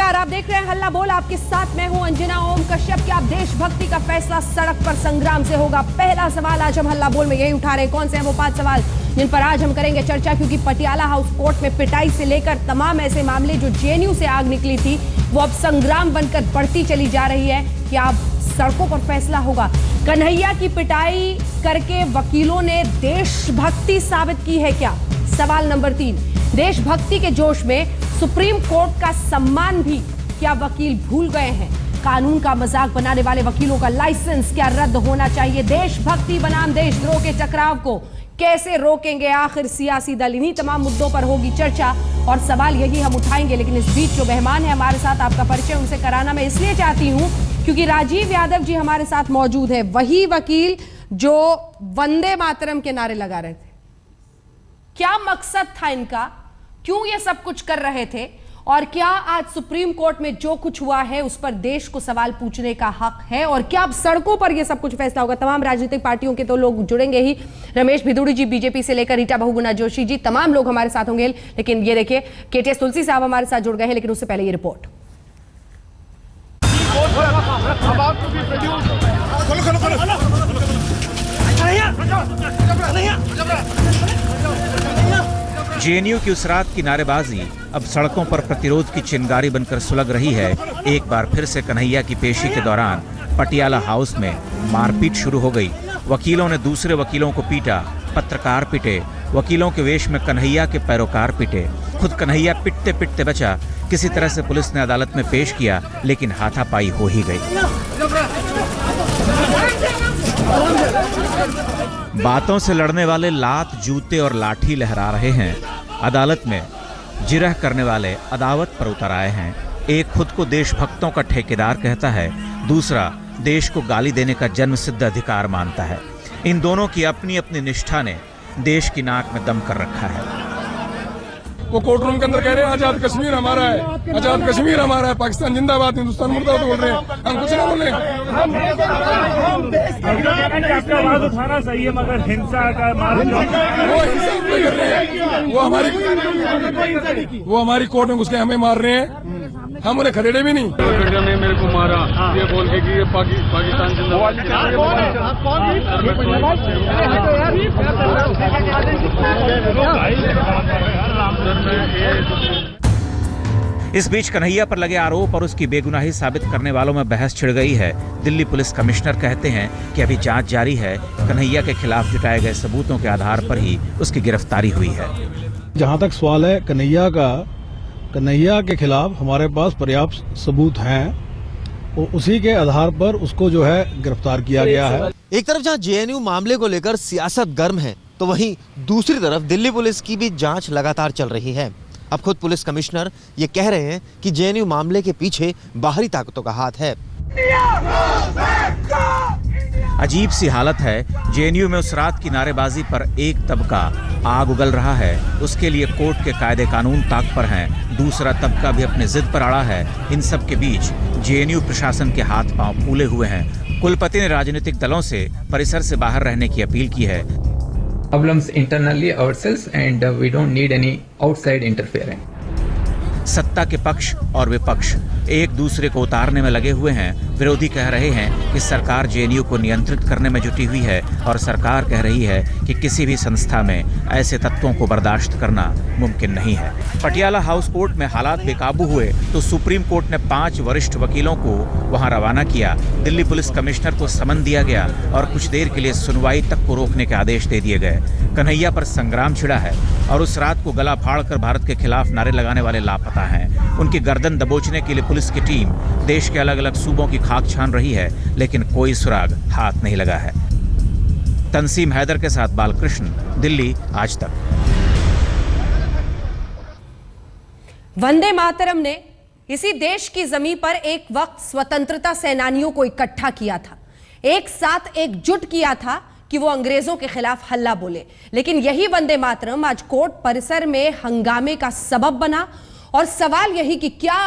नमस्कार, आप देख रहे हैं हल्ला बोल। आपके साथ मैं हूं अंजना ओम कश्यप। क्या देशभक्ति का फैसला सड़क पर संग्राम से होगा? पहला सवाल आज हम हल्ला बोल में यही उठा रहे हैं। कौन से हैं वो 5 सवाल जिन पर आज हम करेंगे चर्चा, क्योंकि पटियाला हाउस कोर्ट में पिटाई से लेकर तमाम ऐसे मामले जो जेएनयू से आग निकली थी वो अब संग्राम बनकर बढ़ती चली जा रही है। क्या अब सड़कों पर फैसला होगा? कन्हैया की पिटाई करके वकीलों ने देशभक्ति साबित की है क्या? सवाल नंबर 3, देशभक्ति के जोश में सुप्रीम कोर्ट का सम्मान भी क्या वकील भूल गए हैं? कानून का मजाक बनाने वाले वकीलों का लाइसेंस क्या रद्द होना चाहिए? देशभक्ति बनाम देशद्रोह के टकराव को कैसे रोकेंगे आखिर सियासी दल? इन्हीं तमाम मुद्दों पर होगी चर्चा और सवाल यही हम उठाएंगे। लेकिन इस बीच जो मेहमान है हमारे साथ, आपका परिचय उनसे कराना मैं इसलिए चाहती हूं क्योंकि राजीव यादव जी हमारे साथ मौजूद है, वही वकील जो वंदे मातरम के नारे लगा रहे थे। क्या मकसद था इनका? क्यों ये सब कुछ कर रहे थे? और क्या आज सुप्रीम कोर्ट में जो कुछ हुआ है उस पर देश को सवाल पूछने का हक है? और क्या अब सड़कों पर ये सब कुछ फैसला होगा? तमाम राजनीतिक पार्टियों के तो लोग जुड़ेंगे ही, रमेश भिदुड़ी जी बीजेपी से लेकर रीटा बहुगुणा जोशी जी, तमाम लोग हमारे साथ होंगे। लेकिन ये देखिए केटीएस तुलसी साहब हमारे साथ जुड़ गए हैं। लेकिन उससे पहले ये रिपोर्ट। जेएनयू की उस रात की नारेबाजी अब सड़कों पर प्रतिरोध की चिंगारी बनकर सुलग रही है। एक बार फिर से कन्हैया की पेशी के दौरान पटियाला हाउस में मारपीट शुरू हो गई। वकीलों ने दूसरे वकीलों को पीटा, पत्रकार पिटे, वकीलों के वेश में कन्हैया के पैरोकार पिटे। खुद कन्हैया पिटते पिटते बचा। किसी तरह से पुलिस ने अदालत में पेश किया, लेकिन हाथापाई हो ही गई। बातों से लड़ने वाले लात, जूते और लाठी लहरा रहे हैं। अदालत में जिरह करने वाले अदावत पर उतर आए हैं। एक खुद को देशभक्तों का ठेकेदार कहता है, दूसरा देश को गाली देने का जन्मसिद्ध अधिकार मानता है। इन दोनों की अपनी अपनी निष्ठा ने देश की नाक में दम कर रखा है। वो कोर्ट रूम के अंदर कह रहे हैं आजाद कश्मीर हमारा है, आजाद कश्मीर हमारा है, पाकिस्तान जिंदाबाद, हिंदुस्तान मुर्दाबाद बोल रहे हैं। हम कुछ ना बोले। आवाज उठाना सही है, मगर हिंसा का वो हिंसा कर रहे हैं। वो हमारी कोर्ट में घुस के हमें मार रहे हैं। हम उन्हें खदेड़े भी नहीं। ने मेरे को मारा ये बोल के कि ये पाकिस्तान इस बीच कन्हैया पर लगे आरोप और उसकी बेगुनाही साबित करने वालों में बहस छिड़ गई है। दिल्ली पुलिस कमिश्नर कहते हैं कि अभी जांच जारी है। कन्हैया के खिलाफ जुटाए गए सबूतों के आधार पर ही उसकी गिरफ्तारी हुई है। जहां तक सवाल है कन्हैया के खिलाफ हमारे पास पर्याप्त सबूत हैं और उसी के आधार पर उसको जो है गिरफ्तार किया गया है। एक तरफ जहां जेएनयू मामले को लेकर सियासत गर्म है, तो वहीं दूसरी तरफ दिल्ली पुलिस की भी जांच लगातार चल रही है। अब खुद पुलिस कमिश्नर ये कह रहे हैं कि जेएनयू मामले के पीछे बाहरी ताकतों का हाथ है। अजीब सी हालत है। जेएनयू में उस रात की नारेबाजी पर एक तबका आग उगल रहा है, उसके लिए कोर्ट के कायदे कानून ताक पर हैं। दूसरा तबका भी अपनी जिद पर अड़ा है। इन सब के बीच जेएनयू प्रशासन के हाथ पांव फूले हुए हैं। कुलपति ने राजनीतिक दलों से परिसर से बाहर रहने की अपील की है। Problems internally ourselves and we don't need any outside interference. सत्ता के पक्ष और विपक्ष एक दूसरे को उतारने में लगे हुए हैं। विरोधी कह रहे हैं कि सरकार जेएनयू को नियंत्रित करने में जुटी हुई है और सरकार कह रही है कि किसी भी संस्था में ऐसे तत्वों को बर्दाश्त करना मुमकिन नहीं है। पटियाला हाउस कोर्ट में हालात बेकाबू हुए तो सुप्रीम कोर्ट ने 5 वरिष्ठ वकीलों को वहां रवाना किया। दिल्ली पुलिस कमिश्नर को समन दिया गया और कुछ देर के लिए सुनवाई तक को रोकने के आदेश दे दिए गए। कन्हैया पर संग्राम छिड़ा है और उस रात को गला फाड़कर भारत के खिलाफ नारे लगाने वाले लापता हैं। उनकी गर्दन दबोचने के लिए पुलिस की टीम देश के अलग अलग सूबों की खाक छान रही है, लेकिन कोई सुराग हाथ नहीं लगा है। तंसीम हैदर के साथ बालकृष्ण, दिल्ली, आज तक। वंदे मातरम ने इसी देश की जमीन पर एक वक्त स्वतंत्रता सेनानियों को इकट्ठा किया था, एक साथ एकजुट किया था कि वो अंग्रेजों के खिलाफ हल्ला बोले। लेकिन यही वंदे मातरम आज कोर्ट परिसर में हंगामे का सबब बना। और सवाल यही कि क्या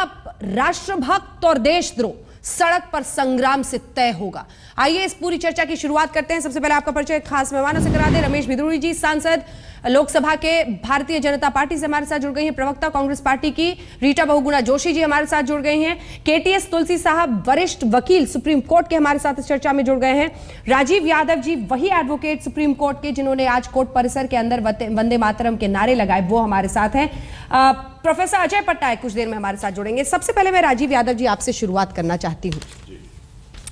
राष्ट्रभक्त और देशद्रोह सड़क पर संग्राम से तय होगा? आइए इस पूरी चर्चा की शुरुआत करते हैं। सबसे पहले आपका परिचय खास मेहमानों से करा दे। रमेश भिदुड़ी जी, सांसद लोकसभा के भारतीय जनता पार्टी से हमारे साथ जुड़ गई हैं प्रवक्ता कांग्रेस पार्टी की रीटा बहुगुणा जोशी जी हमारे साथ जुड़ गई हैं। केटीएस तुलसी साहब वरिष्ठ वकील सुप्रीम कोर्ट के हमारे साथ इस चर्चा में जुड़ गए हैं। राजीव यादव जी वही एडवोकेट सुप्रीम कोर्ट के जिन्होंने आज कोर्ट परिसर के अंदर वंदे मातरम के नारे लगाए, वो हमारे साथ हैं। प्रोफेसर अजय पट्टनायक कुछ देर में हमारे साथ जुड़ेंगे। सबसे पहले मैं राजीव यादव जी आपसे शुरुआत करना चाहती हूँ।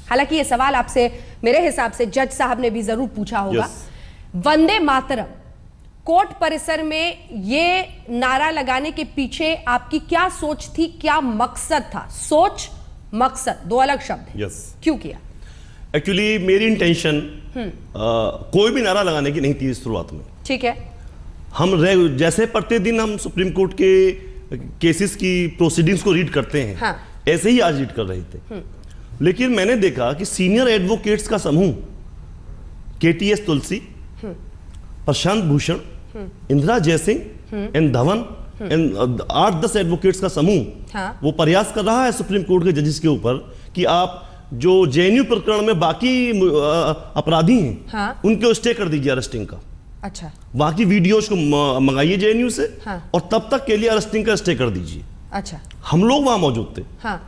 हालांकि ये सवाल आपसे मेरे हिसाब से जज साहब ने भी जरूर पूछा होगा। वंदे मातरम कोर्ट परिसर में ये नारा लगाने के पीछे आपकी क्या सोच थी, क्या मकसद था? सोच मकसद दो अलग शब्द हैं। क्यों किया? एक्चुअली मेरी इंटेंशन कोई भी नारा लगाने की नहीं थी शुरुआत में। ठीक है। हम जैसे प्रतिदिन हम सुप्रीम कोर्ट के केसेस की प्रोसीडिंग्स को रीड करते हैं, हाँ। ऐसे ही आज रीड कर रहे थे। लेकिन मैंने देखा कि सीनियर एडवोकेट्स का समूह KTS Tulsi, Prashant Bhushan, Indira Jaising and Dhavan and 8-10 advocates का समूह, हाँ। वो प्रयास कर रहा है सुप्रीम कोर्ट के जजेस के ऊपर कि आप जो जेएनयू प्रकरण में बाकी अपराधी हैं, हाँ। उनको स्टे कर दीजिए अरेस्टिंग का। अच्छा। बाकी वीडियोज को मंगाइए जेएनयू से, हाँ। और तब तक के लिए अरेस्टिंग का स्टे कर दीजिए। अच्छा। हम लोग वहां मौजूद थे। हाँ।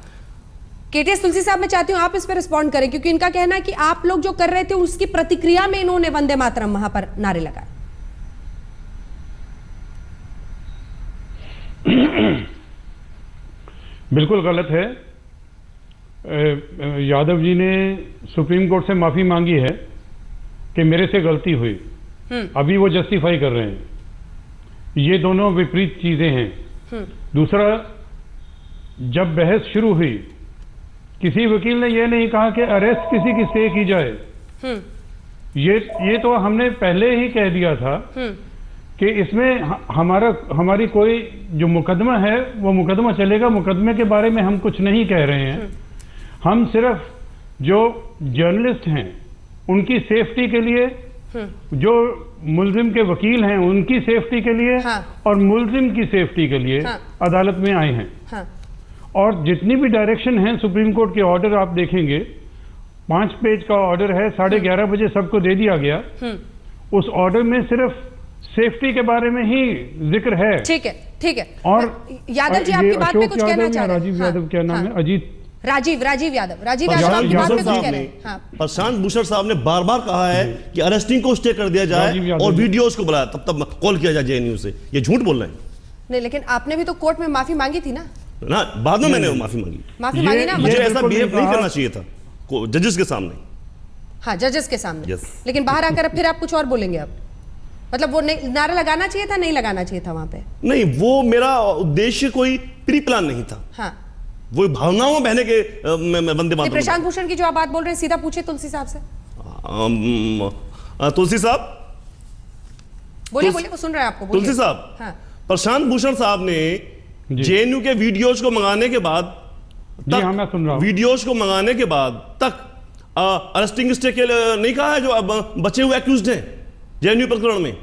केटीएस तुलसी साहब, मैं चाहती हूं आप इस पर रिस्पॉन्ड करें, क्योंकि इनका कहना है कि आप लोग जो कर रहे थे उसकी प्रतिक्रिया में इन्होंने वंदे मातरम वहां पर नारे लगाए। बिल्कुल गलत है। यादव जी ने सुप्रीम कोर्ट से माफी मांगी है कि मेरे से गलती हुई। अभी वो जस्टिफाई कर रहे हैं। ये दोनों विपरीत चीजें हैं। दूसरा, जब बहस शुरू हुई, किसी वकील ने यह नहीं कहा कि अरेस्ट किसी की स्टे की जाए। ये तो हमने पहले ही कह दिया था कि इसमें हमारी कोई जो मुकदमा है वो मुकदमा चलेगा। मुकदमे के बारे में हम कुछ नहीं कह रहे हैं। हम सिर्फ जो जर्नलिस्ट हैं उनकी सेफ्टी के लिए, जो मुलजिम के वकील हैं उनकी सेफ्टी के लिए, हाँ। और मुलजिम की सेफ्टी के लिए, हाँ। अदालत में आए हैं। हाँ। और जितनी भी डायरेक्शन है सुप्रीम कोर्ट के ऑर्डर आप देखेंगे, 5 पेज का ऑर्डर है, 11:30 बजे सबको दे दिया गया। उस ऑर्डर में सिर्फ सेफ्टी के बारे में ही जिक्र है। ठीक है, ठीक है। और यादव जी आपकी बात पे कुछ कहना चाह रहे हैं? राजीव यादव क्या नाम है? अजीत राजीव यादव आपकी बात पे कुछ कह रहे हैं? हाँ। प्रशांत भूषण साहब ने बार बार कहा है कि अरेस्टिंग को स्टे कर दिया जाए और वीडियोज को बुलाया, तब कॉल किया जाए जेएनयू से। ये झूठ बोल रहे हैं। नहीं, लेकिन आपने भी तो कोर्ट में माफी मांगी थी ना? बाद में मैंने माफी मांगी ना। मुझे ऐसा बिहेव नहीं करना चाहिए था जजेस के सामने। हाँ, जजेस के सामने। लेकिन बाहर आकर फिर आप कुछ और बोलेंगे अब? मतलब वो नारा लगाना चाहिए था, नहीं लगाना चाहिए था वहां पे? नहीं, वो मेरा उद्देश्य कोई प्री प्लान नहीं था। हाँ। वो भावनाओं में बहने के बंदे बात। प्रशांत भूषण की जो आप बात बोल रहे हैं, सीधा पूछे तुलसी साहब से। तुलसी साहब बोलिए, वो सुन रहे हैं आपको। तुलसी साहब, हाँ। प्रशांत भूषण साहब ने जेएनयू के वीडियोज को मंगाने के बाद हाँ, मैं सुन रहा हूं। वीडियोज को मंगाने के बाद तक अरेस्टिंग स्टे के लिए नहीं कहा है जो बचे हुए एक्यूज्ड हैं जेएनयू प्रकरण में।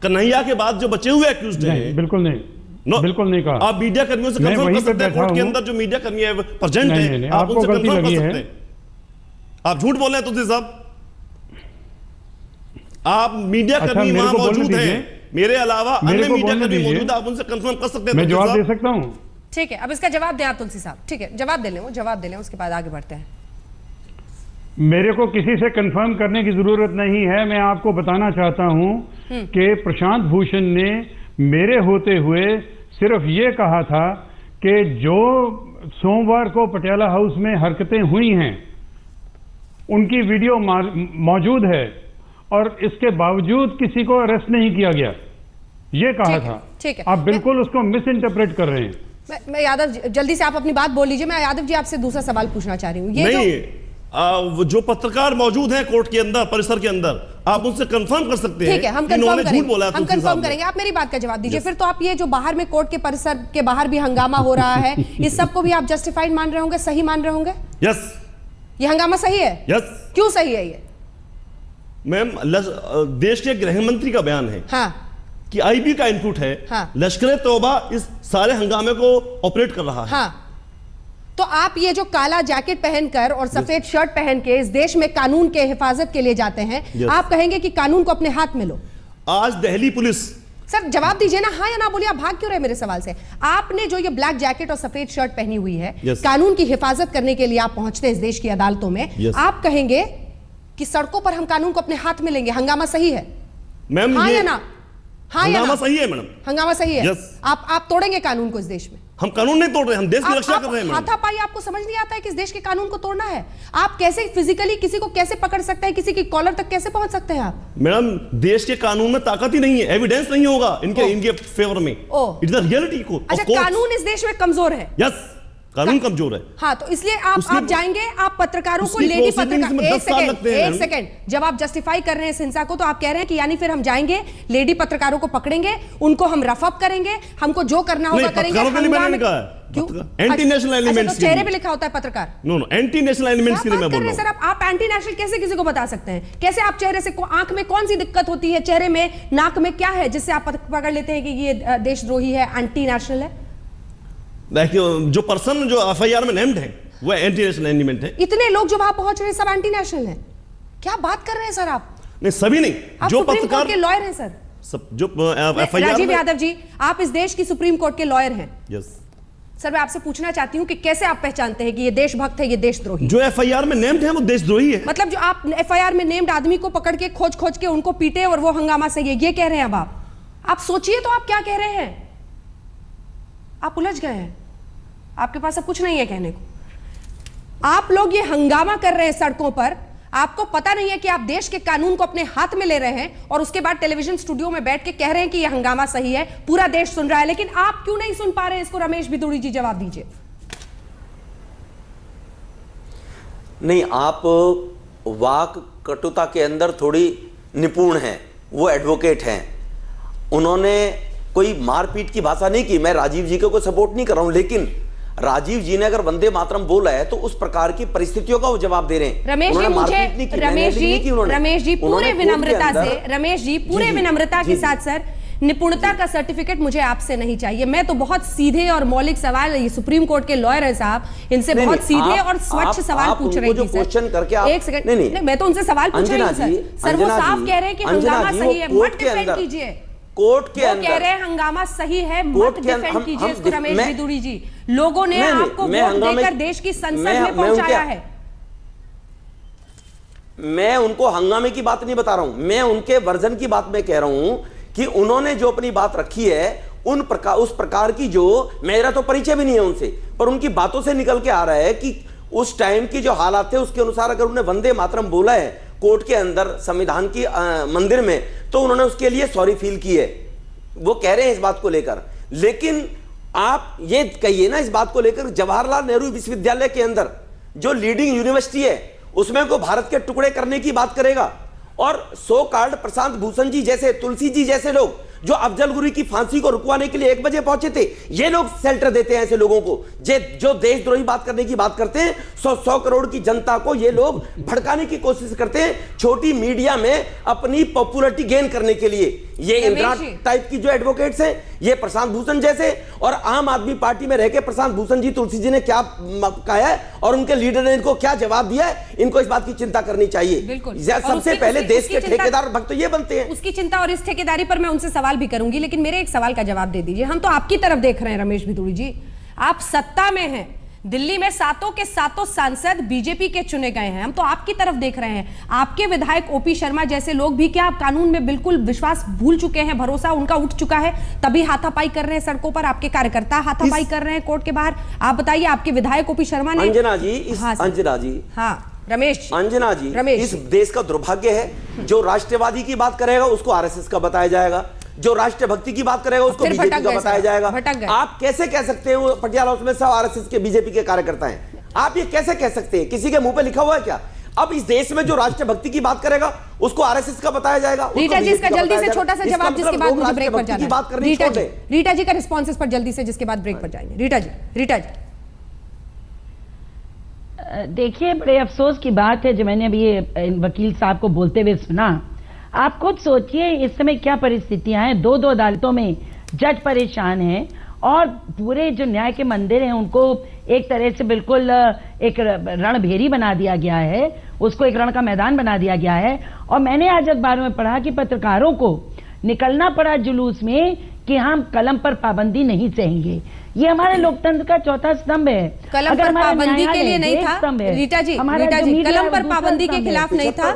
कन्हैया के बाद जो बचे हुए एक्यूज्ड हैं, बिल्कुल नहीं, बिल्कुल नहीं कहा। आप मीडिया कर्मियों से कंफर्म कर सकते हैं, कोर्ट के अंदर जो मीडिया कर्मी है प्रेजेंट है, आप उनसे कंफर्म कर सकते हैं। आप झूठ बोल रहे हैं तुलसी साहब। आप मीडिया कर्मी वहां मौजूद हैं, मेरे अलावा अन्य मीडिया कर्मी मौजूद है, आप उनसे कंफर्म कर सकते हैं। मैं जवाब दे सकता हूं? ठीक है, अब इसका जवाब दें आप तुलसी साहब। ठीक है, जवाब दे लें, वो जवाब दे लें, उसके बाद आगे बढ़ते हैं। मेरे को किसी से कंफर्म करने की जरूरत नहीं है। मैं आपको बताना चाहता हूं कि प्रशांत भूषण ने मेरे होते हुए सिर्फ ये कहा था कि जो सोमवार को पटियाला हाउस में हरकतें हुई हैं उनकी वीडियो मौजूद है और इसके बावजूद किसी को अरेस्ट नहीं किया गया, ये कहा था। ठीक है, आप बिल्कुल उसको मिस इंटरप्रेट कर रहे हैं। मैं यादव, जल्दी से आप अपनी बात बोल लीजिए। मैं यादव जी आपसे दूसरा सवाल पूछना चाह रही हूँ। ये जो पत्रकार मौजूद हैं कोर्ट के अंदर, परिसर के अंदर, आप उनसे कंफर्म कर सकते हैं। ठीक है, हम कंफर्म करेंगे। आप मेरी बात का जवाब दीजिए। फिर तो आप ये जो बाहर में कोर्ट के परिसर के बाहर भी हंगामा हो रहा है, इस सब को भी आप जस्टिफाइड मान रहे होंगे, सही मान रहे होंगे? यस। ये हंगामा सही है? यस। क्यों सही है ये? मैम, देश के गृह मंत्री का बयान है, हाँ, कि आईबी का इनपुट है, हाँ। लश्कर तौबा इस सारे हंगामे को ऑपरेट कर रहा है। हाँ। तो आप ये जो काला जैकेट पहनकर और सफेद शर्ट पहन के इस देश में कानून के हिफाजत के लिए जाते हैं, आप कहेंगे कि कानून को अपने हाथ में लो? आज दिल्ली पुलिस, सर जवाब दीजिए ना, हाँ या ना बोलिए, आप भाग क्यों रहे मेरे सवाल से? आपने जो ये ब्लैक जैकेट और सफेद शर्ट पहनी हुई है, Yes. कानून की हिफाजत करने के लिए आप पहुंचते हैं इस देश की अदालतों में, Yes. आप कहेंगे कि सड़कों पर हम कानून को अपने हाथ में लेंगे, हंगामा सही है? मैम हाँ ये या ना? हाँ या हंगामा ना? सही है मैडम, हंगामा सही है। Yes. आप तोड़ेंगे कानून को इस देश में? हम कानून नहीं तोड़ रहे, हम देश की रक्षा कर रहे हैं मैडम। हाथापाई आपको समझ नहीं आता है कि इस देश के कानून को तोड़ना है? आप कैसे फिजिकली किसी को कैसे पकड़ सकते हैं, किसी की कॉलर तक कैसे पहुंच सकते हैं आप? मैडम देश के कानून में ताकत ही नहीं है, एविडेंस नहीं होगा इनके फेवर में। ओह। इट्स द रियलिटी को। अच्छा, कानून इस देश में कमजोर है? यस, कानून कमजोर है। हाँ, तो इसलिए आप जाएंगे, आप पत्रकारों को, उसकी लेडी proceedings पत्रकार, में 10 साल लगते हैं। एक सेकंड, जब आप जस्टिफाई कर रहे हैं इस हिंसा को, तो आप कह रहे हैं कि यानी फिर हम जाएंगे, लेडी पत्रकारों को पकड़ेंगे, उनको हम रफ अप करेंगे, हमको जो करना होगा नहीं, करेंगे। पत्रकारों के लिए मैंने हंगामे- नहीं कहा है। क्यों? एंटी नेशनल एलिमेंट्स तो चेहरे पे लिखा होता है पत्रकार। नो एंटी नेशनल एलिमेंट्स के लिए क्या मैं बात कर बोल रहे हैं रहा सर? आप एंटी नेशनल कैसे किसी को बता सकते हैं? कैसे आप चेहरे से आंख में कौन सी दिक्कत होती है, चेहरे में, नाक में क्या है जिससे आप पकड़ लेते हैं कि ये देशद्रोही है, एंटी नेशनल है? देखिए, जो पर्सन जो एफआईआर में नेम्ड है वो एंटी नेशनल एलिमेंट है। इतने लोग जो वहां पहुंच रहे हैं सब एंटी नेशनल हैं? क्या बात कर रहे हैं सर आप? नहीं, सभी नहीं, आप जो सुप्रीम पत्रकार कोर्ट के लॉयर हैं सर? सब जो एफआईआर राजीव यादव जी, आप इस देश की सुप्रीम कोर्ट के लॉयर हैं। यस सर, मैं आपसे पूछना चाहती हूं कि कैसे आप पहचानते हैं कि ये देशभक्त है, ये देशद्रोही? जो एफआईआर में नेम्ड है वो देशद्रोही है। मतलब जो आप एफआईआर में नेम्ड आदमी को पकड़ के खोज खोज के उनको पीटे और वो हंगामा सही है, ये कह रहे हैं? अब आप सोचिए तो आप क्या कह रहे हैं? आप उलझ गए हैं, आपके पास अब कुछ नहीं है कहने को। आप लोग ये हंगामा कर रहे हैं सड़कों पर, आपको पता नहीं है कि आप देश के कानून को अपने हाथ में ले रहे हैं, और उसके बाद टेलीविजन स्टूडियो में बैठ के कह रहे हैं कि ये हंगामा सही है, पूरा देश सुन रहा है, लेकिन आप क्यों नहीं सुन पा रहे हैं इसको? रमेश भिदुड़ी जी जवाब दीजिए। नहीं, आप वाक कटुता के अंदर थोड़ी निपुण हैं, वो एडवोकेट हैं, उन्होंने कोई मारपीट की भाषा नहीं की। मैं राजीव जी को सपोर्ट नहीं कर रहा हूं, लेकिन राजीव जी ने अगर वंदे मातरम बोला है तो उस प्रकार की परिस्थितियों का वो जवाब दे रहे हैं। रमेश जी पूरे विनम्रता के साथ सर, निपुणता का सर्टिफिकेट मुझे आपसे नहीं चाहिए। मैं तो बहुत सीधे और मौलिक सवाल, ये सुप्रीम कोर्ट के लॉयर हैं साहब, इनसे बहुत सीधे और स्वच्छ सवाल पूछ रही थी सर। एक सेकंड, नहीं, मैं तो उनसे सवाल पूछ रही हूँ सर। वो साफ कह रहे हैं कि हंगामा सही है, मत डिफेंड कीजिए। कोर्ट के अंदर कह रहे हैं हंगामा सही है, मत डिफेंड कीजिए इसको। रमेश भिदुड़ी जी, लोगों ने आपको वोट देकर देश की संसद में पहुंचाया है। मैं उनको हंगामे की बात नहीं बता रहा हूं, मैं उनके वर्जन की बात में कह रहा हूं कि उन्होंने जो अपनी बात रखी है उस प्रकार की, जो मेरा तो परिचय भी नहीं है उनसे, पर उनकी बातों से निकल के आ रहा है कि उस टाइम की जो हालात थे उसके अनुसार अगर उन्होंने वंदे मातरम बोला है कोर्ट के अंदर, संविधान की मंदिर में, तो उन्होंने उसके लिए सॉरी फील की है, वो कह रहे हैं इस बात को लेकर। लेकिन आप ये कहिए ना इस बात को लेकर, जवाहरलाल नेहरू विश्वविद्यालय के अंदर जो लीडिंग यूनिवर्सिटी है उसमें को भारत के टुकड़े करने की बात करेगा, और सो कॉल्ड प्रशांत भूषण जी जैसे, तुलसी जी जैसे लोग जो अफजल गुरु की फांसी को रुकवाने के लिए 1 बजे पहुंचे थे, ये लोग शेल्टर देते हैं ऐसे लोगों को जो देशद्रोही बात करने की बात करते हैं। 100 करोड़ की जनता को ये लोग भड़काने की कोशिश करते हैं छोटी मीडिया में अपनी पॉपुलैरिटी गेन करने के लिए। ये इंदिरा टाइप की जो एडवोकेट्स हैं, ये प्रशांत भूषण जैसे, और आम आदमी पार्टी में रह के प्रशांत भूषण जी, तुलसी जी ने क्या कहा है और उनके लीडर ने इनको क्या जवाब दिया है, इनको इस बात की चिंता करनी चाहिए। सबसे पहले देश के ठेकेदार भक्त तो ये बनते हैं। उसकी चिंता और इस ठेकेदारी पर मैं उनसे सवाल भी करूंगी, लेकिन मेरे एक सवाल का जवाब दे दीजिए। हम तो आपकी तरफ देख रहे हैं रमेश भिदुड़ी जी, आप सत्ता में हैं, दिल्ली में 7 के 7 सांसद बीजेपी के चुने गए हैं, हम तो आपकी तरफ देख रहे हैं। आपके विधायक ओपी शर्मा जैसे लोग भी क्या कानून में बिल्कुल विश्वास भूल चुके हैं, भरोसा उनका उठ चुका है, तभी हाथापाई कर रहे हैं सड़कों पर, आपके कार्यकर्ता हाथापाई कर रहे हैं कोर्ट के बाहर। आप बताइए, आपके विधायक ओपी शर्मा ने, अंजना जी, अंजना जी, हाँ रमेश, अंजना जी, इस देश का दुर्भाग्य है, जो राष्ट्रवादी की बात करेगा उसको आरएसएस का बताया जाएगा, जो राष्ट्रभक्ति की बात करेगा उसको बीजेपी का बताया जाएगा। आप कैसे कह सकते हैं वो पटियाला उसमें सब आरएसएस के बीजेपी के कार्यकर्ता हैं? आप ये कैसे कह सकते हैं? किसी के मुंह पे लिखा हुआ है क्या? अब इस देश में जो राष्ट्रभक्ति की बात करेगा उसको आरएसएस का बताया जाएगा। रीटा जी, इसका जल्दी से छोटा सा जवाब, जिसके बाद मुझे ब्रेक पर जाना है। रीटा जी का रिस्पॉन्स पर जल्दी से, जिसके बाद ब्रेक पर जाएंगे। रीटा जी, देखिए, बड़े अफसोस की बात है जो मैंने अभी ये वकील साहब को बोलते हुए सुना। आप खुद सोचिए इस समय क्या परिस्थितियां हैं, 2 अदालतों में जज परेशान हैं, और पूरे जो न्याय के मंदिर हैं उनको एक तरह से बिल्कुल एक रणभेरी बना दिया गया है, उसको एक रण का मैदान बना दिया गया है। और मैंने आज अखबारों में पढ़ा कि पत्रकारों को निकलना पड़ा जुलूस में कि हम कलम पर पाबंदी नहीं सहेंगे। ये हमारे लोकतंत्र का चौथा स्तंभ है। कलम पर पाबंदी के लिए नहीं था रीटा जी, कलम पर पाबंदी के खिलाफ नहीं था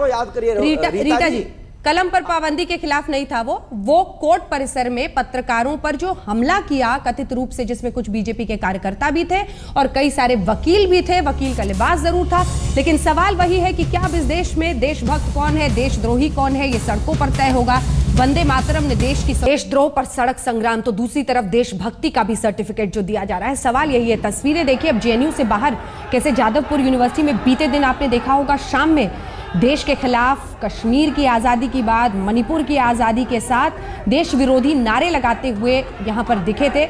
रीटा जी, कलम पर पाबंदी के खिलाफ नहीं था वो कोर्ट परिसर में पत्रकारों पर जो हमला किया कथित रूप से, जिसमें कुछ बीजेपी के कार्यकर्ता भी थे और कई सारे वकील भी थे। वकील का लिबास जरूर था, लेकिन सवाल वही है कि क्या अब इस देश में देशभक्त कौन है, देशद्रोही कौन है, ये सड़कों पर तय होगा। वंदे मातरम ने देश की देशद्रोह पर सड़क संग्राम, तो दूसरी तरफ देशभक्ति का भी सर्टिफिकेट जो दिया जा रहा है। सवाल यही है, तस्वीरें देखिए अब जेएनयू से बाहर कैसे जादवपुर यूनिवर्सिटी में बीते दिन आपने देखा होगा शाम में देश के खिलाफ, कश्मीर की आज़ादी की बात, मणिपुर की आज़ादी के साथ देश विरोधी नारे लगाते हुए यहाँ पर दिखे थे।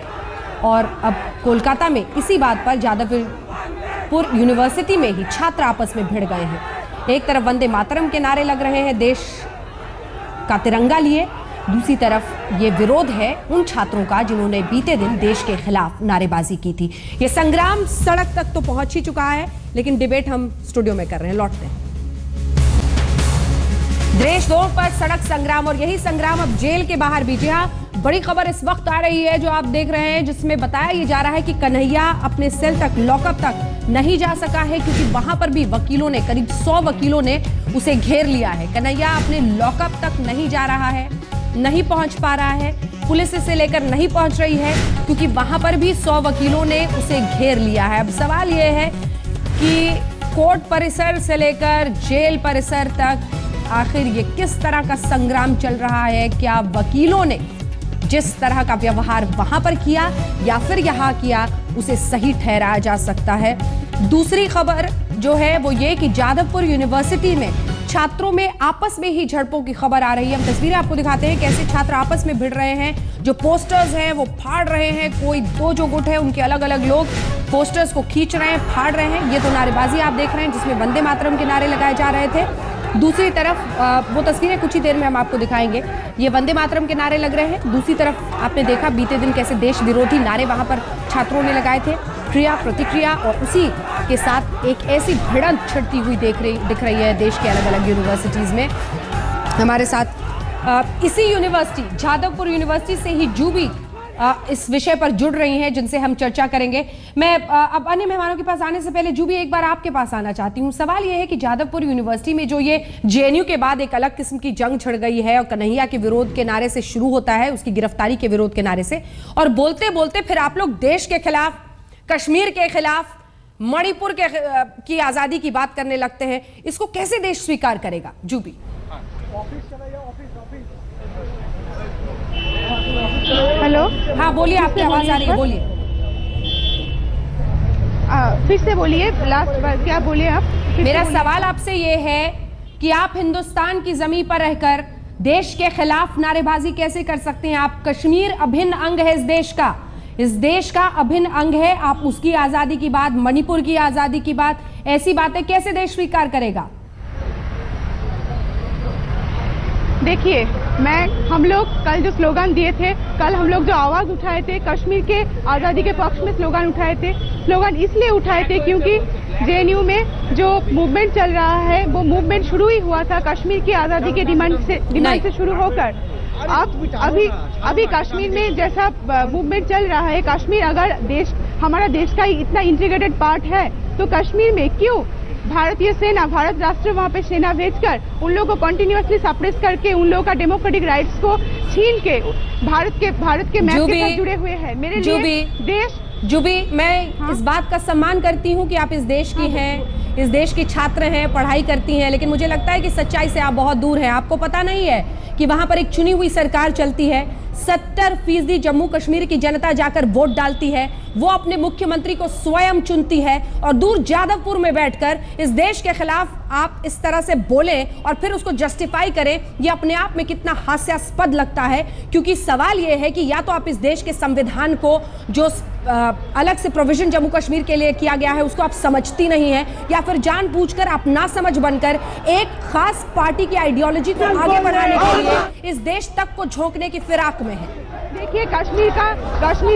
और अब कोलकाता में इसी बात पर जादवपुर यूनिवर्सिटी में ही छात्र आपस में भिड़ गए हैं। एक तरफ वंदे मातरम के नारे लग रहे हैं देश का तिरंगा लिए, दूसरी तरफ ये विरोध है उन छात्रों का जिन्होंने बीते दिन देश के खिलाफ नारेबाजी की थी। ये संग्राम सड़क तक तो पहुंच ही चुका है, लेकिन डिबेट हम स्टूडियो में कर रहे हैं। लौटते हैं देशद्रोह पर सड़क संग्राम, और यही संग्राम अब जेल के बाहर भी। जी हाँ, बड़ी खबर इस वक्त आ रही है जो आप देख रहे हैं, जिसमें बताया ये जा रहा है कि कन्हैया अपने सेल तक, लॉकअप तक नहीं जा सका है, क्योंकि वहां पर भी वकीलों ने, करीब 100 वकीलों ने उसे घेर लिया है। कन्हैया अपने लॉकअप तक नहीं जा रहा है, नहीं पहुंच पा रहा है, पुलिस इसे लेकर नहीं पहुंच रही है, क्योंकि वहां पर भी 100 वकीलों ने उसे घेर लिया है। अब सवाल यह है कि कोर्ट परिसर से लेकर जेल परिसर तक आखिर ये किस तरह का संग्राम चल रहा है। क्या वकीलों ने जिस तरह का व्यवहार वहां पर किया या फिर यहां किया, उसे सही ठहराया जा सकता है। दूसरी खबर जो है वो ये कि जादवपुर यूनिवर्सिटी में छात्रों में आपस में ही झड़पों की खबर आ रही है। हम तस्वीरें आपको दिखाते हैं कैसे छात्र आपस में भिड़ रहे हैं, जो पोस्टर्स हैं वो फाड़ रहे हैं। कोई दो जो गुट है उनके अलग अलग लोग पोस्टर्स को खींच रहे हैं, फाड़ रहे हैं। ये तो नारेबाजी आप देख रहे हैं जिसमें वंदे मातरम के नारे लगाए जा रहे थे। दूसरी तरफ वो तस्वीरें कुछ ही देर में हम आपको दिखाएंगे, ये वंदे मातरम के नारे लग रहे हैं। दूसरी तरफ आपने देखा बीते दिन कैसे देश विरोधी नारे वहां पर छात्रों ने लगाए थे, क्रिया प्रतिक्रिया, और उसी के साथ एक ऐसी भिड़ंत छिड़ती हुई दिख रही है देश के अलग अलग यूनिवर्सिटीज में। हमारे साथ इसी यूनिवर्सिटी, जादवपुर यूनिवर्सिटी से ही जूबी इस विषय पर जुड़ रही हैं, जिनसे हम चर्चा करेंगे। मैं अब अन्य मेहमानों के पास आने से पहले जूबी एक बार आपके पास आना चाहती हूँ। सवाल यह है कि जादवपुर यूनिवर्सिटी में जो ये जेएनयू के बाद एक अलग किस्म की जंग छिड़ गई है, और कन्हैया के विरोध के नारे से शुरू होता है, उसकी गिरफ्तारी के विरोध के नारे से, और बोलते बोलते फिर आप लोग देश के खिलाफ, कश्मीर के खिलाफ, मणिपुर की आजादी की बात करने लगते हैं। इसको कैसे देश स्वीकार करेगा? जूबी। हेलो, हाँ बोलिए, आपकी आवाज आ रही है, बोलिए। फिर से बोलिए, लास्ट बार क्या बोले आप? मेरा सवाल आपसे ये है कि आप हिंदुस्तान की जमीन पर रहकर देश के खिलाफ नारेबाजी कैसे कर सकते हैं? आप, कश्मीर अभिन्न अंग है इस देश का अभिन्न अंग है। आप उसकी आजादी की बात, मणिपुर की आजादी की बात, ऐसी बातें कैसे देश स्वीकार करेगा? देखिए, हम लोग कल जो स्लोगन दिए थे, कल हम लोग जो आवाज उठाए थे, कश्मीर के आजादी के पक्ष में स्लोगन उठाए थे। स्लोगन इसलिए उठाए थे क्योंकि जेएनयू में जो मूवमेंट चल रहा है, वो मूवमेंट शुरू ही हुआ था कश्मीर की आजादी के डिमांड से शुरू होकर। अब अभी कश्मीर में जैसा मूवमेंट चल रहा है, कश्मीर अगर हमारा देश का इतना इंटीग्रेटेड पार्ट है, तो कश्मीर में क्यों भारतीय सेना, भारत राष्ट्र वहां पे सेना भेजकर उन लोगों को कंटिन्यूअसली सप्रेस करके, उन लोगों का डेमोक्रेटिक राइट्स को छीन के भारत के मैप के साथ जुड़े हुए हैं। मेरे लिए जूबी, मैं इस बात का सम्मान करती हूं कि आप इस देश की हैं, इस देश की छात्र हैं, पढ़ाई करती हैं, लेकिन मुझे लगता है कि सच्चाई से आप बहुत दूर हैं। आपको पता नहीं है कि वहां पर एक चुनी हुई सरकार चलती है, 70% जम्मू कश्मीर की जनता जाकर वोट डालती है, वो अपने मुख्यमंत्री को स्वयं चुनती है, और दूर जादवपुर में बैठकर इस देश के खिलाफ आप इस तरह से बोलें और फिर उसको जस्टिफाई करें, ये अपने आप में कितना हास्यास्पद लगता है। क्योंकि सवाल ये है कि या तो आप इस देश के संविधान को, जो अलग से प्रोविजन जम्मू कश्मीर के लिए किया गया है, उसको आप समझती नहीं है, या फिर जानबूझकर आप ना समझ बनकर एक खास पार्टी की आइडियोलॉजी को आगे बढ़ाने के लिए इस देश तक को झोंकने की फिराक में है। देखिए, कश्मीर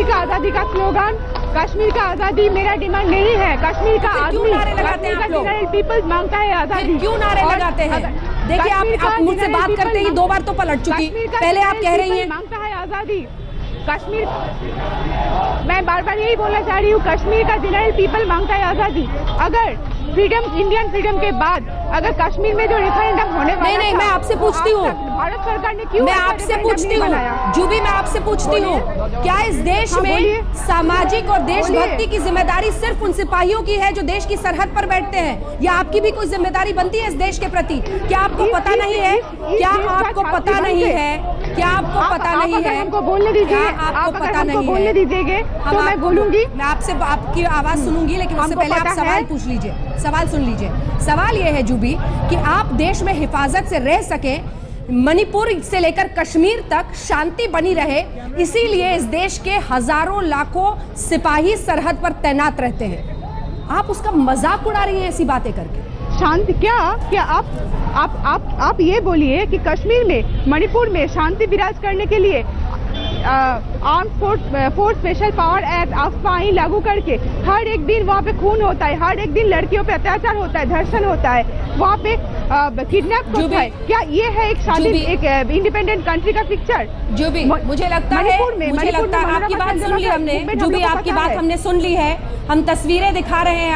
का आजादी का स्लोगन, कश्मीर का आजादी मेरा डिमांड नहीं है। कश्मीर का आदमी, लगाते हैं आप लोग? पीपल्स मांगता है आजादी। क्यों नारे लगाते हैं? देखिए आप मुझसे बात करते ही 2 बार तो पलट चुकी। पहले आप कह रही हैं मांगता है आजादी। कश्मीर, मैं बार बार यही बोलना चाह रही हूँ, कश्मीर का जनरल पीपल मांगता है आजादी। अगर फ्रीडम, इंडियन फ्रीडम के बाद अगर कश्मीर में जो रेफरेंडम होने वाला नहीं, मैं आपसे पूछती हूँ, भारत सरकार ने क्यों, मैं आपसे पूछती हूँ जूबी, मैं आपसे पूछती हूँ, क्या इस देश में सामाजिक और देशभक्ति की जिम्मेदारी सिर्फ उन सिपाहियों की है जो देश की सरहद पर बैठते हैं, या आपकी भी कोई जिम्मेदारी बनती है इस देश के प्रति? क्या आपको पता नहीं है? क्या आपको पता नहीं है? क्या आपको पता नहीं है? हमको बोलने दीजिए, आपको पता नहीं बोलने है? दीजिएगा तो मैं बोलूंगी। मैं आपसे आपकी आवाज सुनूंगी, लेकिन उससे पहले आप सवाल पूछ लीजिए। सवाल सुन लीजिए। सवाल यह है जूबी कि आप देश में हिफाजत से रह सके, मणिपुर से लेकर कश्मीर तक शांति बनी रहे, इसीलिए इस देश के हजारों लाखों सिपाही सरहद पर तैनात रहते हैं। आप उसका मजाक उड़ा रही हैं ऐसी बातें करके। शांति क्या आप ये बोलिए कि कश्मीर में, मणिपुर में शांति विराज करने के लिए arm force special power act आफ्पा आईन लागू करके हर एक दिन वहाँ पे खून होता है, हर एक दिन लड़कियों पे अत्याचार होता है, धर्षण होता है, वहाँ पे किडनैप होता है। क्या ये है एक शादी, एक इंडिपेंडेंट कंट्री का पिक्चर? जो भी मुझे लगता है आपकी बात सुन ली हमने, जो भी आपकी बात हमने सुन ली है। हम तस्वीरें दिखा रहे हैं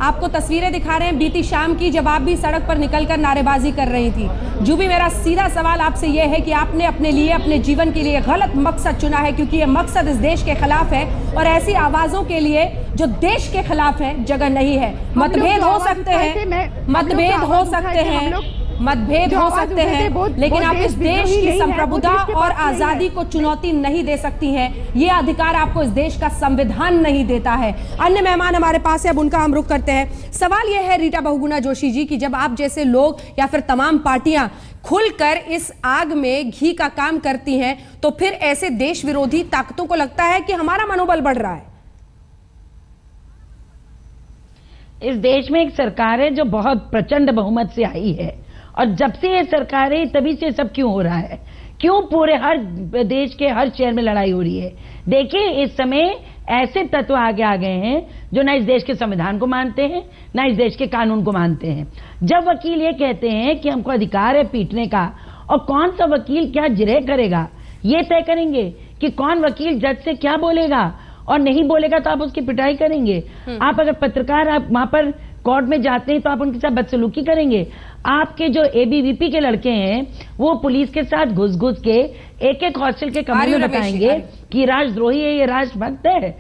आपको तस्वीरें दिखा रहे हैं बीती शाम की, जब आप भी सड़क पर निकलकर नारेबाजी कर रही थी। जो भी मेरा सीधा सवाल आपसे यह है कि आपने अपने लिए, अपने जीवन के लिए गलत मकसद चुना है, क्योंकि ये मकसद इस देश के खिलाफ है और ऐसी आवाजों के लिए जो देश के खिलाफ है जगह नहीं है। मतभेद हो सकते हैं, लेकिन आप इस देश की संप्रभुता और आजादी को चुनौती नहीं दे सकती हैं। ये अधिकार आपको इस देश का संविधान नहीं देता है। अन्य मेहमान हमारे पास है, अब उनका हम रुख करते हैं। सवाल यह है रीटा बहुगुणा जोशी जी कि जब आप जैसे लोग या फिर तमाम पार्टियां खुलकर इस आग में घी का काम करती हैं, तो फिर ऐसे देश विरोधी ताकतों को लगता है कि हमारा मनोबल बढ़ रहा है। इस देश में एक सरकार है जो बहुत प्रचंड बहुमत से आई है, और जब से ये सरकार है तभी से सब क्यों हो रहा है? क्यों पूरे हर देश के हर शहर में लड़ाई हो रही है? देखिए, इस समय ऐसे तत्व आगे आ गए हैं जो ना इस देश के संविधान को मानते हैं, ना इस देश के कानून को मानते हैं। जब वकील ये कहते हैं कि हमको अधिकार है पीटने का, और कौन सा वकील क्या जिरह करेगा ये तय करेंगे कि कौन वकील जज से क्या बोलेगा, और नहीं बोलेगा तो आप उसकी पिटाई करेंगे। आप अगर पत्रकार आप वहां पर कोर्ट में जाते हैं तो आप उनके साथ बदसलूकी करेंगे। आपके जो एबीवीपी के लड़के हैं वो पुलिस के साथ घुस घुस के एक हॉस्टल के कमरे में बताएंगे कि राजद्रोही है, ये राष्ट्रभक्त है,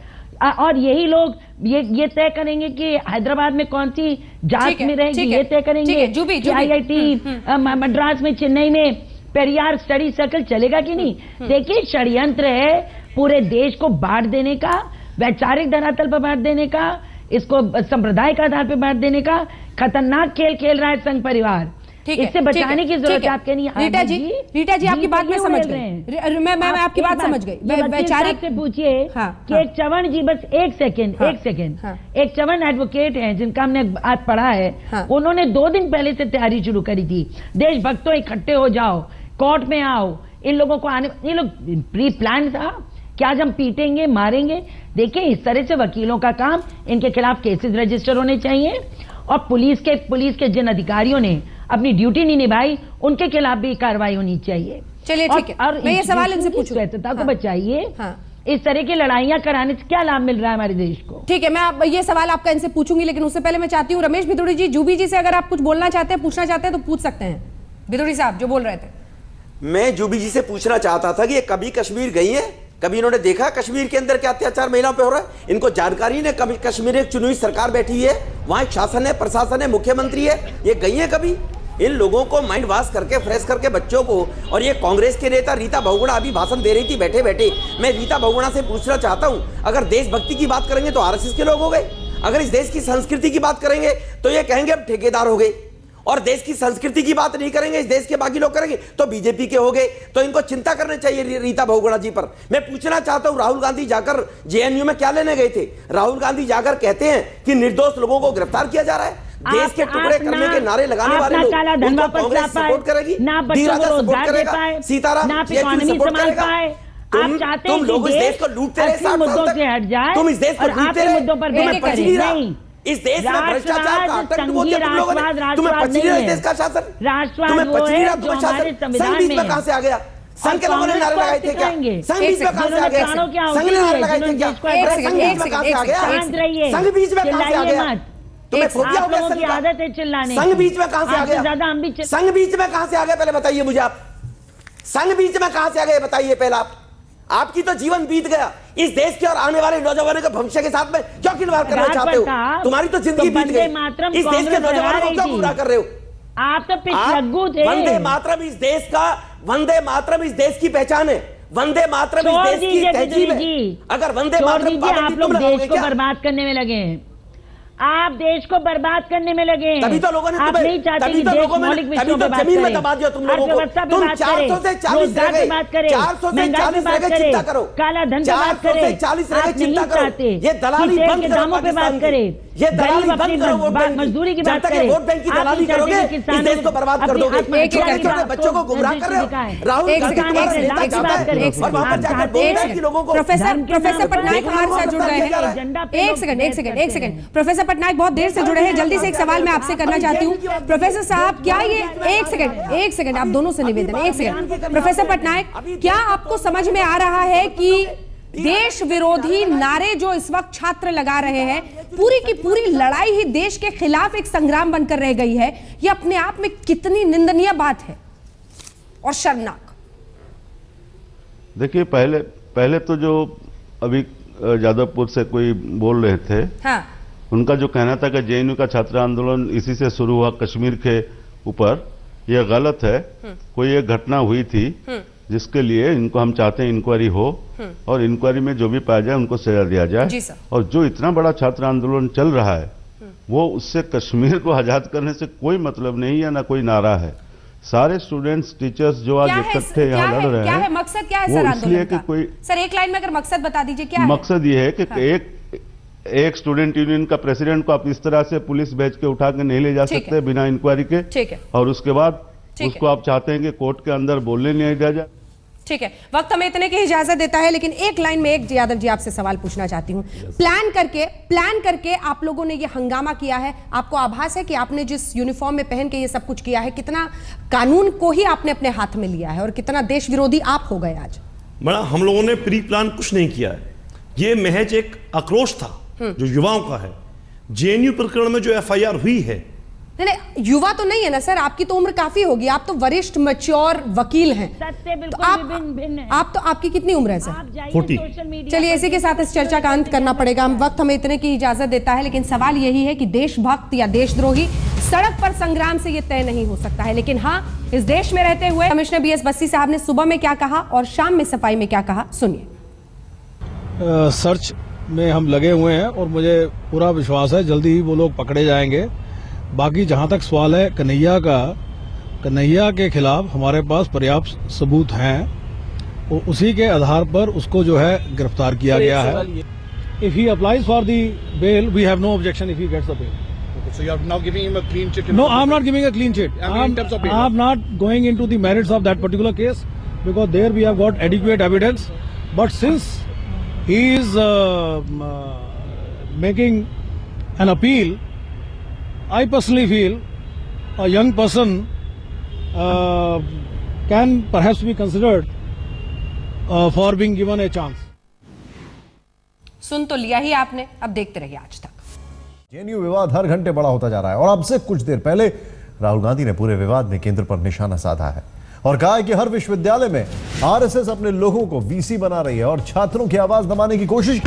और यही लोग ये तय करेंगे कि हैदराबाद में कौन सी जात में रहेगी, ये तय करेंगे कि IIT मद्रास में, चेन्नई में पेरियार स्टडी सर्कल चलेगा कि नहीं। देखिए, षड्यंत्र है पूरे देश को बांट देने का, वैचारिक धरातल पर बांट देने का, इसको संप्रदाय के आधार पर बांट देने का खतरनाक खेल खेल रहा है संघ परिवार। इससे बचाने की जरूरत है। आपके नहीं, रीटा जी आपकी बात में समझ गई, मैं आपकी बात समझ गई। वैचारिक से पूछिए कि एक चवन जी, बस एक सेकंड, एक चवन एडवोकेट हैं जिनका हमने आज पढ़ा है, उन्होंने 2 दिन पहले से तैयारी शुरू करी थी। देशभक्तों इकट्ठे हो जाओ, कोर्ट में आओ, इन लोगों को आने, ये लोग प्री प्लान था कि आज हम पीटेंगे, मारेंगे। देखिए, इस तरह से वकीलों का काम, इनके खिलाफ केसेस रजिस्टर होने चाहिए, और पुलिस के जिन अधिकारियों ने अपनी ड्यूटी नहीं निभाई उनके खिलाफ भी कार्रवाई होनी चाहिए। चलिए, ठीक है, और मैं ये सवाल इनसे पूछूं, स्वच्छता को बचाइए। इस तरह की लड़ाइयां कराने से क्या लाभ मिल रहा है हमारे देश को? ठीक है, मैं ये सवाल आपका इनसे पूछूंगी, लेकिन उससे पहले मैं चाहती हूँ रमेश भिदोड़ी जी, जूबी जी से अगर आप कुछ बोलना चाहते हैं, पूछना चाहते हैं तो पूछ सकते हैं। भिदोड़ी साहब जो बोल रहे थे। मैं जूबी जी से पूछना चाहता था कि ये कभी कश्मीर गई है? कभी इन्होंने देखा कश्मीर के अंदर क्या अत्याचार महिलाओं पे हो रहा है? इनको जानकारी नहीं? कभी कश्मीर एक चुनी हुई सरकार बैठी है, वहां एक शासन है, प्रशासन है, मुख्यमंत्री है, ये गई है कभी? इन लोगों को माइंड वॉश करके, फ्रेश करके बच्चों को। और ये कांग्रेस के नेता रीता बहुगुणा अभी भाषण दे रही थी बैठे बैठे। मैं रीता बहुगुणा से पूछना चाहता हूं, अगर देशभक्ति की बात करेंगे तो आरएसएस के लोग हो गए, अगर इस देश की संस्कृति की बात करेंगे तो ये कहेंगे हम ठेकेदार हो गए, और देश की संस्कृति की बात नहीं करेंगे, इस देश के बाकी लोग करेंगे तो बीजेपी के हो गए। तो इनको चिंता करनी चाहिए रीता बहुगुणा जी पर। मैं पूछना चाहता हूं, राहुल गांधी जाकर जेएनयू में क्या लेने गए थे? राहुल गांधी जाकर कहते हैं कि निर्दोष लोगों को गिरफ्तार किया जा रहा है। देश के टुकड़े करने के नारे लगाने वाले लोग, उनको कांग्रेस सपोर्ट करेगी, डी राजा सपोर्ट करेगा, सीताराम येचुरी सपोर्ट करेगा। तुम लोग इस देश को लूटते रहे 60 साल तक, तुम इस देश को लूटते रहे, तुम्हें पची नहीं रहा। इस देश में भ्रष्टाचार का आतंक बोलते तुम लोगों ने। तुम्हें पची नहीं देश का शासन, तुम्हें पची नहीं रहा तुम्हें शासन। संघ बीच में कहां से आ गया? संघ के लोगों ने नारे लगाए थे क्या? संघ बीच में कहां से आ गया? संघ ने नारे लगाए थे क्या? संघ बीच में कहां से आ गया? संघ बीच में कहां से आ गया? तुम्हें फोबिया हो गया संघ का? आदत है चिल्लाने। संघ बीच में कहां से आ गया? ज्यादा हम भी संघ बीच में कहां से आ गया पहले बताइए मुझे आप। संघ बीच में कहां से आ गए बताइए पहले आप। आपकी तो जीवन बीत गया। इस देश के और आने वाले नौजवानों के भविष्य के साथ में क्यों खिलवाड़ करना चाहते हो? तुम्हारी तो जिंदगी बीत गई। इस देश के नौजवानों को क्यों गुमराह कर रहे हो? आप तो पिछलग्गू थे। वंदे मातरम इस देश का, वंदे मातरम इस देश की पहचान है। वंदे मातरम इस देश की तहजीब है। अगर वंदे मातरम आप लोग देश को बर्बाद करने में लगे हैं। आप देश को बर्बाद करने में लगे हैं। तभी तो लोगों ने आप नहीं चाहते कि देश मौलिक विषयों पे बात जमीन में दबा दिया तुम लोगों को। तुम 400 से 40 रह गए, 400 से 40 रह गए, चिंता करो। काला धन पे बात करें, 40 रह गए, आप नहीं चिंता करो। चाहते ये दलाली बंद करो, दामों पे बात करें, ये दलाली बंद करो, वोट बैंक मजदूरी की बात करें। करें, वोट बैंक की दलाली करोगे, इस देश को बर्बाद कर दोगे। छोटे बच्चों को गुमराह कर रहे हो। राहुल प्रोफेसर पटनायक हमारे साथ जुड़ रहे हैं। एक सेकंड प्रोफेसर पटनायक बहुत देर से जुड़े हैं। जल्दी से एक सवाल मैं आपसे करना चाहती हूँ प्रोफेसर साहब, क्या ये एक सेकंड आप दोनों से निवेदन है। एक सेकंड प्रोफेसर पटनायक, क्या आपको समझ में आ रहा है कि देश विरोधी नारे जो इस वक्त छात्र लगा रहे हैं, पूरी की पूरी लड़ाई ही देश के खिलाफ एक संग्राम बनकर रह गई है? ये अपने आप में कितनी निंदनीय बात है और शर्मनाक। देखिए, पहले तो जो अभी जादवपुर से कोई बोल रहे थे, हाँ। उनका जो कहना था कि जेएनयू का छात्र आंदोलन इसी से शुरू हुआ कश्मीर के ऊपर, यह गलत है। कोई एक घटना हुई थी जिसके लिए इनको हम चाहते हैं इंक्वायरी हो और इंक्वायरी में जो भी पाया जाए उनको सजा दिया जाए। और जो इतना बड़ा छात्र आंदोलन चल रहा है वो उससे कश्मीर को आजाद करने से कोई मतलब नहीं है, ना कोई नारा है। सारे स्टूडेंट्स टीचर्स जो आज इकट्ठे यहाँ लड़ रहे हैं, मकसद क्या है सर आंदोलन का? कोई सर एक लाइन में अगर मकसद बता दीजिए क्या है? मकसद ये है कि एक स्टूडेंट यूनियन का प्रेसिडेंट को आप इस तरह से पुलिस भेज के उठा के नहीं ले जा सकते बिना इंक्वायरी के। ठीक है। और उसके बाद उसको आप चाहते हैं कि कोर्ट के अंदर बोलने नहीं दिया जाए। ठीक है, वक्त हमें इतने की इजाजत देता है, लेकिन एक लाइन में एक यादव जी आपसे सवाल पूछना चाहती हूं। प्लान करके आप लोगों ने ये हंगामा किया है। आपको आभास है कि आपने जिस यूनिफॉर्म में पहन के ये सब कुछ किया है, कितना कानून को ही आपने अपने हाथ में लिया है और कितना देश विरोधी आप हो गए आज? बड़ा हम लोगों ने प्री प्लान कुछ नहीं किया है। ये महज एक आक्रोश था जो युवाओं का है। जेएनयू प्रकरण में जो एफआईआर हुई है, नहीं युवा तो नहीं है ना सर, आपकी तो उम्र काफी होगी, आप तो वरिष्ठ मैच्योर वकील हैं। तो आप तो आपकी कितनी उम्र है सर? 40। चलिए इसी के साथ इस चर्चा का अंत करना पड़ेगा। हम वक्त हमें इतने की इजाजत देता है, लेकिन सवाल यही है कि देशभक्त या देशद्रोही सड़क पर संग्राम से ये तय नहीं हो सकता है। लेकिन हाँ, इस देश में रहते हुए कमिश्नर बीएस बस्सी साहब ने सुबह में क्या कहा और शाम में सफाई में क्या कहा, सुनिए। सर्च में हम लगे हुए हैं और मुझे पूरा विश्वास है जल्दी ही वो लोग पकड़े जाएंगे। बाकी जहां तक सवाल है कन्हैया के खिलाफ हमारे पास पर्याप्त सबूत हैं और उसी के आधार पर उसको जो है गिरफ्तार किया गया है। If he applies for the bail, we have no objection if he gets the bail. So you are now giving him a clean chit? No, I am not giving a clean chit. I mean, in terms of bail. I am not going into the merits of that particular case because there we have got adequate evidence. But since he is making an appeal, I personally feel a young person can perhaps be considered for being given a chance. सुन तो लिया ही आपने, अब देखते रहिए आज तक। JNU विवाद हर घंटे बड़ा होता जा रहा है और अब से कुछ देर पहले राहुल गांधी ने पूरे विवाद में केंद्र पर निशाना साधा है और कहा है कि हर विश्वविद्यालय में आरएसएस अपने लोगों को वीसी बना रही है और छात्रों की आवाज दबाने की कोशिश